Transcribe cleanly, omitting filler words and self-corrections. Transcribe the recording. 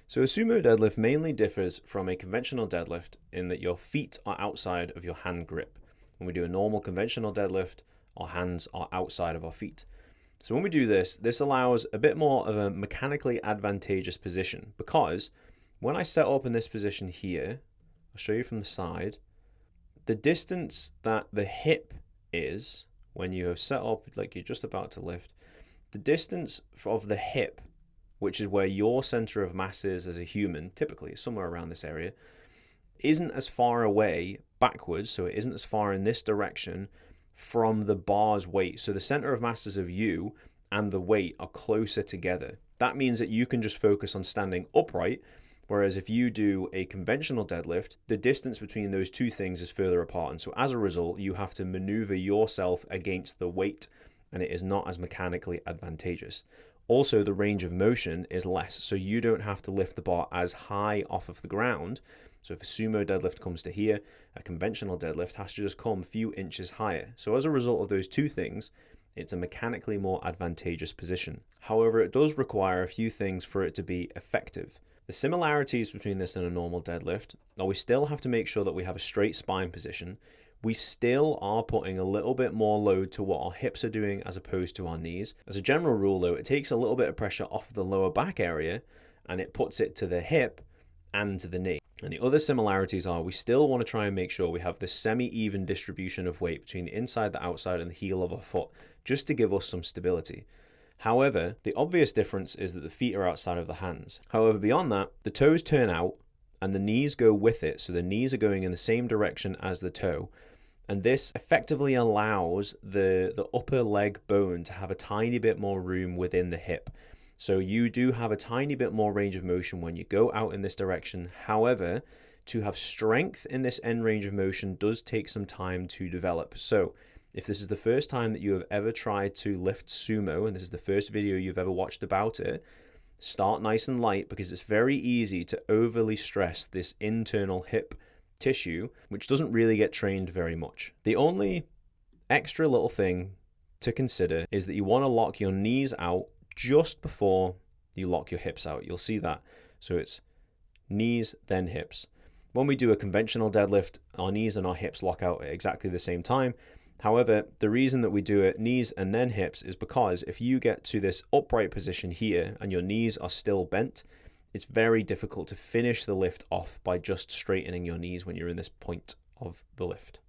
So a sumo deadlift mainly differs from a conventional deadlift in that your feet are outside of your hand grip. When we do a normal conventional deadlift, our hands are outside of our feet. So when we do this, this allows a bit more of a mechanically advantageous position, because when I set up in this position here, I'll show you from the side, the distance that the hip is when you have set up like you're just about to lift, the distance of the hip, which is where your center of mass is as a human, typically somewhere around this area, isn't as far away backwards, so it isn't as far in this direction from the bar's weight. So the center of masses of you and the weight are closer together. That means that you can just focus on standing upright, whereas if you do a conventional deadlift, the distance between those two things is further apart. And so as a result, you have to maneuver yourself against the weight, and it is not as mechanically advantageous. Also, the range of motion is less, so you don't have to lift the bar as high off of the ground. So if a sumo deadlift comes to here, a conventional deadlift has to just come a few inches higher. So as a result of those two things, it's a mechanically more advantageous position. However, it does require a few things for it to be effective. The similarities between this and a normal deadlift are we still have to make sure that we have a straight spine position. We still are putting a little bit more load to what our hips are doing as opposed to our knees. As a general rule though, it takes a little bit of pressure off the lower back area and it puts it to the hip and to the knee. And the other similarities are we still want to try and make sure we have this semi-even distribution of weight between the inside, the outside, and the heel of our foot, just to give us some stability. However, the obvious difference is that the feet are outside of the hands. However, beyond that, the toes turn out and the knees go with it. So the knees are going in the same direction as the toe. And this effectively allows the upper leg bone to have a tiny bit more room within the hip. So you do have a tiny bit more range of motion when you go out in this direction. However, to have strength in this end range of motion does take some time to develop. So if this is the first time that you have ever tried to lift sumo, and this is the first video you've ever watched about it, start nice and light, because it's very easy to overly stress this internal hip tissue, which doesn't really get trained very much. The only extra little thing to consider is that you want to lock your knees out just before you lock your hips out. You'll see that. So it's knees, then hips. When we do a conventional deadlift, our knees and our hips lock out at exactly the same time. However, the reason that we do it knees and then hips is because if you get to this upright position here and your knees are still bent, it's very difficult to finish the lift off by just straightening your knees when you're in this point of the lift.